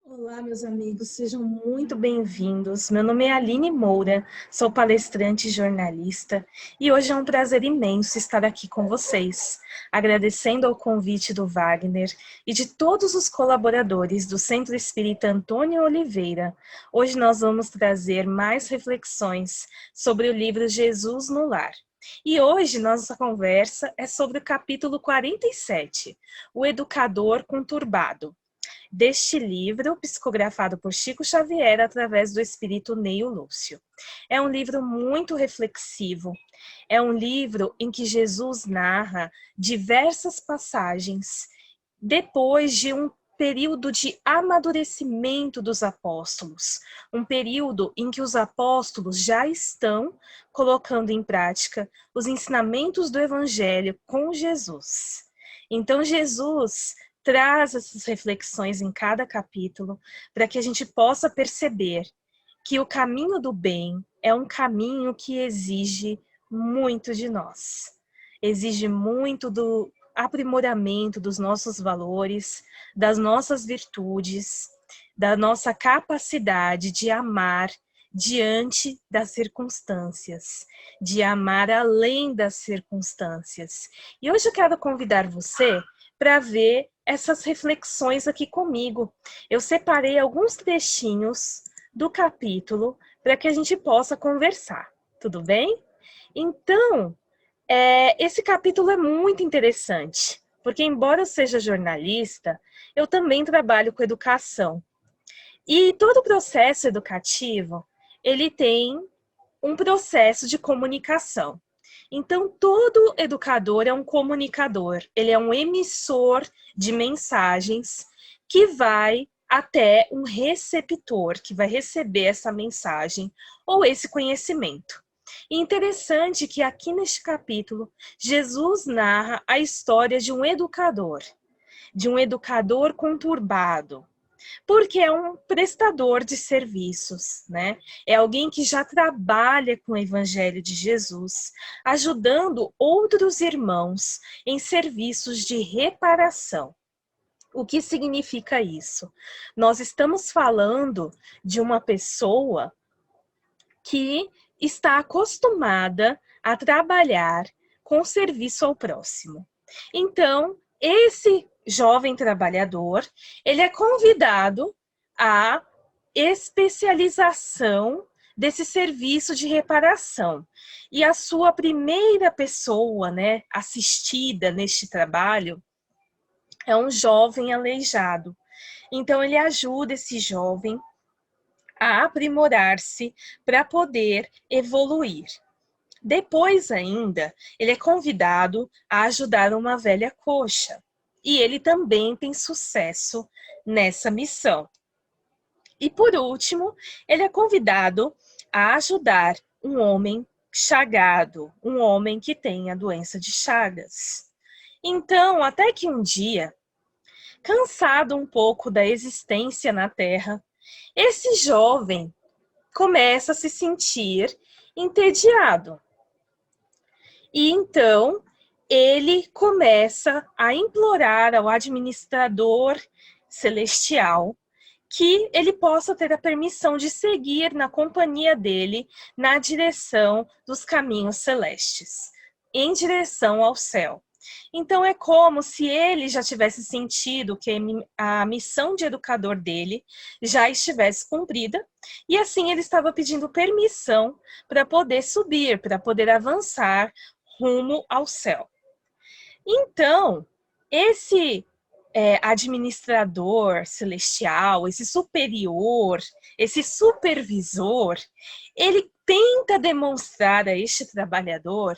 Olá, meus amigos, sejam muito bem-vindos. Meu nome é Aline Moura, sou palestrante e jornalista, e hoje é um prazer imenso estar aqui com vocês, agradecendo ao convite do Wagner e de todos os colaboradores do Centro Espírita Antônio Oliveira. Hoje nós vamos trazer mais reflexões sobre o livro Jesus no Lar. E hoje nossa conversa é sobre o capítulo 47, O Educador Conturbado, deste livro, psicografado por Chico Xavier através do espírito Neio Lúcio. É um livro muito reflexivo, é um livro em que Jesus narra diversas passagens depois de um período de amadurecimento dos apóstolos, um período em que os apóstolos já estão colocando em prática os ensinamentos do Evangelho com Jesus. Então, Jesus traz essas reflexões em cada capítulo para que a gente possa perceber que o caminho do bem é um caminho que exige muito de nós. Exige muito do aprimoramento dos nossos valores, das nossas virtudes, da nossa capacidade de amar diante das circunstâncias, de amar além das circunstâncias. E hoje eu quero convidar você para ver essas reflexões aqui comigo. Eu separei alguns trechinhos do capítulo para que a gente possa conversar, tudo bem? Então, esse capítulo é muito interessante, porque embora eu seja jornalista, eu também trabalho com educação. E todo o processo educativo, ele tem um processo de comunicação. Então, todo educador é um comunicador, ele é um emissor de mensagens que vai até um receptor, que vai receber essa mensagem ou esse conhecimento. E interessante que aqui neste capítulo, Jesus narra a história de um educador conturbado, porque é um prestador de serviços, né? É alguém que já trabalha com o Evangelho de Jesus, ajudando outros irmãos em serviços de reparação. O que significa isso? Nós estamos falando de uma pessoa que está acostumada a trabalhar com serviço ao próximo. Então, esse jovem trabalhador, ele é convidado à especialização desse serviço de reparação. E a sua primeira pessoa, né, assistida neste trabalho é um jovem aleijado. Então, ele ajuda esse jovem a aprimorar-se para poder evoluir. Depois ainda, ele é convidado a ajudar uma velha coxa. E ele também tem sucesso nessa missão. E por último, ele é convidado a ajudar um homem chagado, um homem que tem a doença de Chagas. Então, até que um dia, cansado um pouco da existência na Terra, esse jovem começa a se sentir entediado. E então ele começa a implorar ao administrador celestial que ele possa ter a permissão de seguir na companhia dele na direção dos caminhos celestes, em direção ao céu. Então é como se ele já tivesse sentido que a missão de educador dele já estivesse cumprida, e assim ele estava pedindo permissão para poder subir, para poder avançar rumo ao céu. Então, esse administrador celestial, esse superior, esse supervisor, ele tenta demonstrar a este trabalhador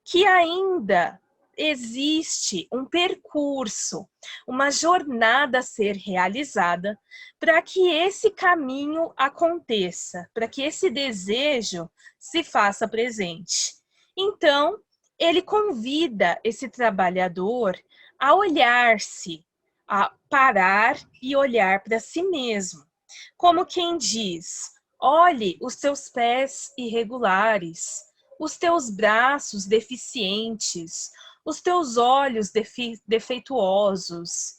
que ainda existe um percurso, uma jornada a ser realizada para que esse caminho aconteça, para que esse desejo se faça presente. Então, ele convida esse trabalhador a olhar-se, a parar e olhar para si mesmo. Como quem diz: olhe os teus pés irregulares, os teus braços deficientes, os teus olhos defeituosos.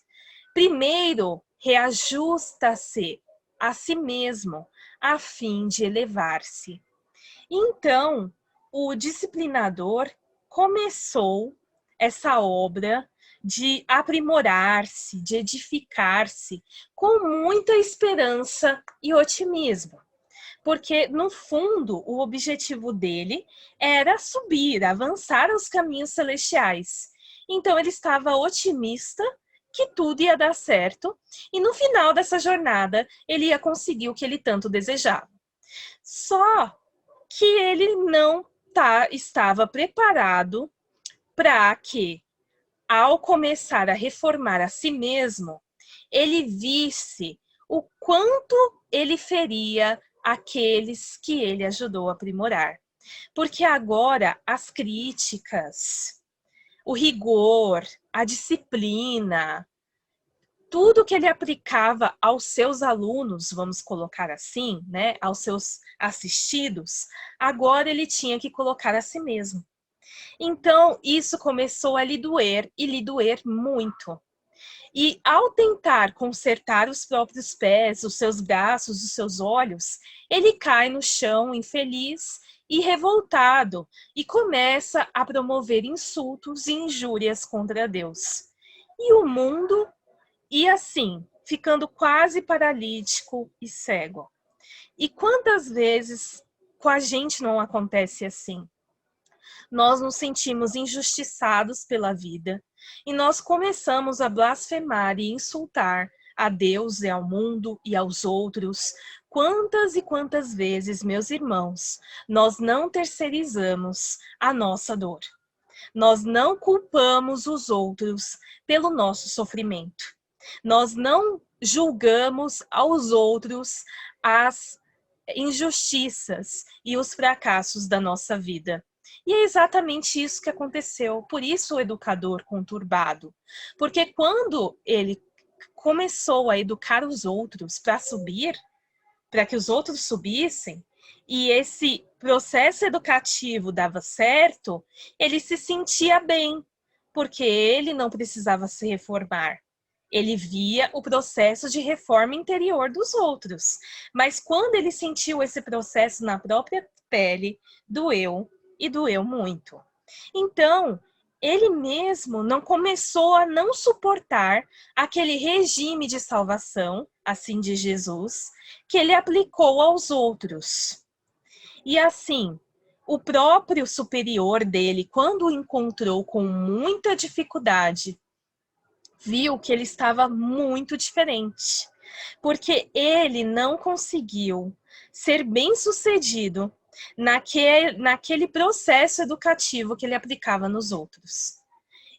Primeiro, reajusta-se a si mesmo, a fim de elevar-se. Então, o disciplinador começou essa obra de aprimorar-se, de edificar-se, com muita esperança e otimismo. Porque, no fundo, o objetivo dele era subir, avançar aos caminhos celestiais. Então, ele estava otimista que tudo ia dar certo, e no final dessa jornada, ele ia conseguir o que ele tanto desejava. Só que ele não estava preparado para que, ao começar a reformar a si mesmo, ele visse o quanto ele feria aqueles que ele ajudou a aprimorar. Porque agora as críticas, o rigor, a disciplina, tudo que ele aplicava aos seus alunos, vamos colocar assim, né, aos seus assistidos, agora ele tinha que colocar a si mesmo. Então, isso começou a lhe doer, e lhe doer muito. E ao tentar consertar os próprios pés, os seus braços, os seus olhos, ele cai no chão infeliz e revoltado e começa a promover insultos e injúrias contra Deus. E o mundo ia assim, ficando quase paralítico e cego. E quantas vezes com a gente não acontece assim? Nós nos sentimos injustiçados pela vida e nós começamos a blasfemar e insultar a Deus e ao mundo e aos outros. Quantas e quantas vezes, meus irmãos, nós não terceirizamos a nossa dor. Nós não culpamos os outros pelo nosso sofrimento. Nós não julgamos aos outros as injustiças e os fracassos da nossa vida. E é exatamente isso que aconteceu. Por isso o educador conturbado. Porque quando ele começou a educar os outros para subir, para que os outros subissem, e esse processo educativo dava certo, ele se sentia bem, porque ele não precisava se reformar. Ele via o processo de reforma interior dos outros. Mas quando ele sentiu esse processo na própria pele, doeu, e doeu muito. Então, ele mesmo não começou a não suportar aquele regime de salvação, assim de Jesus, que ele aplicou aos outros. E assim, o próprio superior dele, quando o encontrou com muita dificuldade, viu que ele estava muito diferente, porque ele não conseguiu ser bem-sucedido naquele processo educativo que ele aplicava nos outros.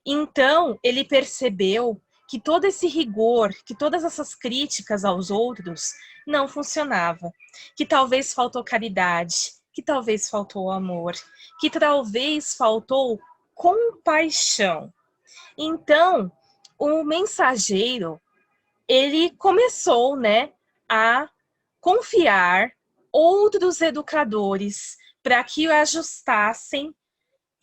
Então, ele percebeu que todo esse rigor, que todas essas críticas aos outros não funcionava, que talvez faltou caridade, que talvez faltou amor, que talvez faltou compaixão. Então, o mensageiro, ele começou, né, a confiar outros educadores para que o ajustassem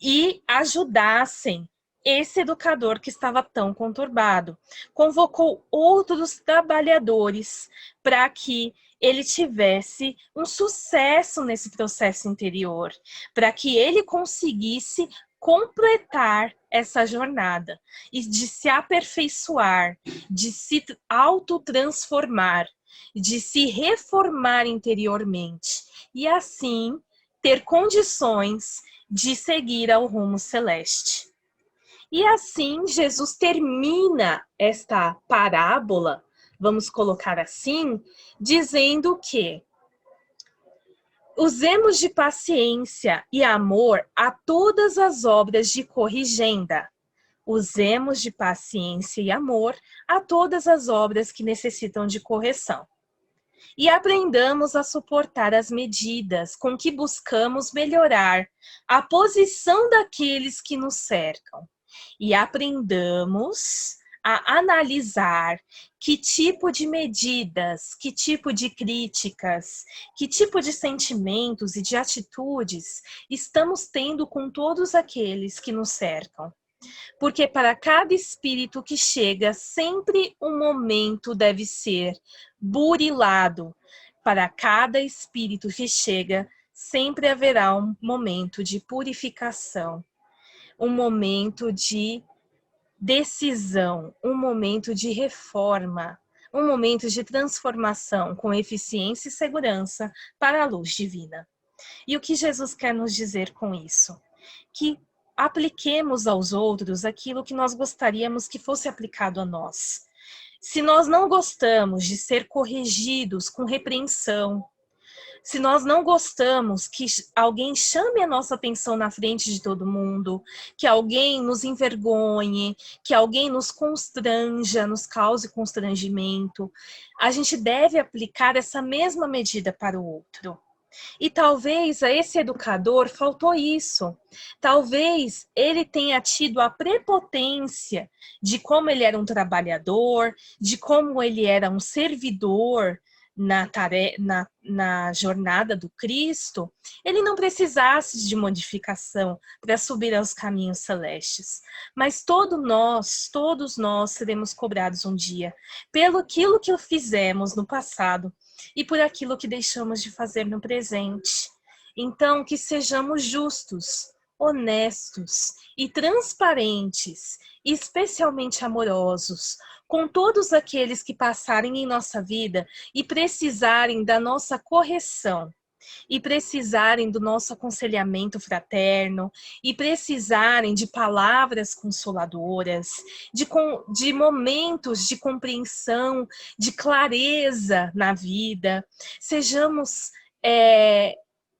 e ajudassem esse educador que estava tão conturbado. Convocou outros trabalhadores para que ele tivesse um sucesso nesse processo interior, para que ele conseguisse completar essa jornada e de se aperfeiçoar, de se autotransformar, de se reformar interiormente e assim ter condições de seguir ao rumo celeste. E assim Jesus termina esta parábola, vamos colocar assim, dizendo que usemos de paciência e amor a todas as obras de corrigenda. Usemos de paciência e amor a todas as obras que necessitam de correção. E aprendamos a suportar as medidas com que buscamos melhorar a posição daqueles que nos cercam. E aprendamos a analisar que tipo de medidas, que tipo de críticas, que tipo de sentimentos e de atitudes estamos tendo com todos aqueles que nos cercam. Porque para cada espírito que chega, sempre um momento deve ser burilado. Para cada espírito que chega, sempre haverá um momento de purificação, um momento de decisão, um momento de reforma, um momento de transformação com eficiência e segurança para a luz divina. E o que Jesus quer nos dizer com isso? Que apliquemos aos outros aquilo que nós gostaríamos que fosse aplicado a nós. Se nós não gostamos de ser corrigidos com repreensão, se nós não gostamos que alguém chame a nossa atenção na frente de todo mundo, que alguém nos envergonhe, que alguém nos constranja, nos cause constrangimento, a gente deve aplicar essa mesma medida para o outro. E talvez a esse educador faltou isso. Talvez ele tenha tido a prepotência de como ele era um trabalhador, de como ele era um servidor na jornada do Cristo, ele não precisasse de modificação para subir aos caminhos celestes. Mas todos nós seremos cobrados um dia pelo aquilo que fizemos no passado e por aquilo que deixamos de fazer no presente. Então, que sejamos justos, honestos e transparentes, especialmente amorosos, com todos aqueles que passarem em nossa vida e precisarem da nossa correção, e precisarem do nosso aconselhamento fraterno, e precisarem de palavras consoladoras, de momentos de compreensão, de clareza na vida. Sejamos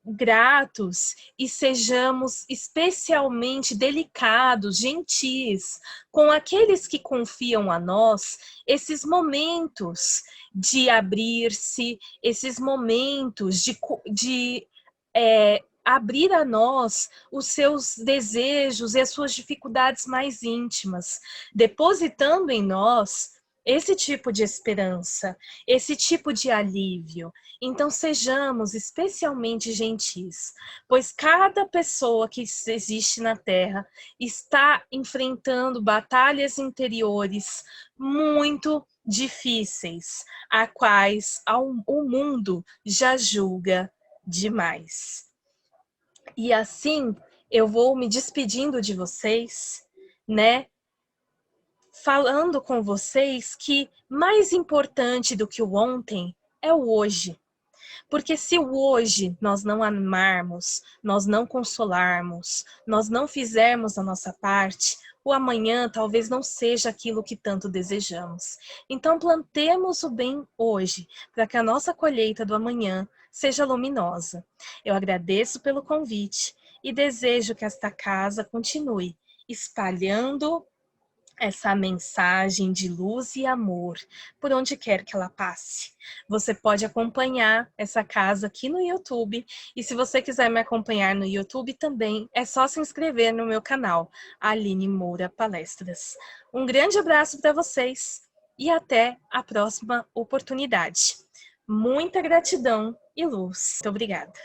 gratos e sejamos especialmente delicados, gentis, com aqueles que confiam a nós esses momentos de abrir-se, esses momentos de abrir a nós os seus desejos e as suas dificuldades mais íntimas, depositando em nós esse tipo de esperança, esse tipo de alívio. Então sejamos especialmente gentis, pois cada pessoa que existe na Terra está enfrentando batalhas interiores muito difíceis, a quais o mundo já julga demais. E assim eu vou me despedindo de vocês, né? Falando com vocês que mais importante do que o ontem é o hoje. Porque se o hoje nós não amarmos, nós não consolarmos, nós não fizermos a nossa parte, o amanhã talvez não seja aquilo que tanto desejamos. Então plantemos o bem hoje, para que a nossa colheita do amanhã seja luminosa. Eu agradeço pelo convite e desejo que esta casa continue espalhando essa mensagem de luz e amor por onde quer que ela passe. Você pode acompanhar essa casa aqui no YouTube, e se você quiser me acompanhar no YouTube também, é só se inscrever no meu canal, Aline Moura Palestras. Um grande abraço para vocês e até a próxima oportunidade. Muita gratidão e luz. Muito obrigada.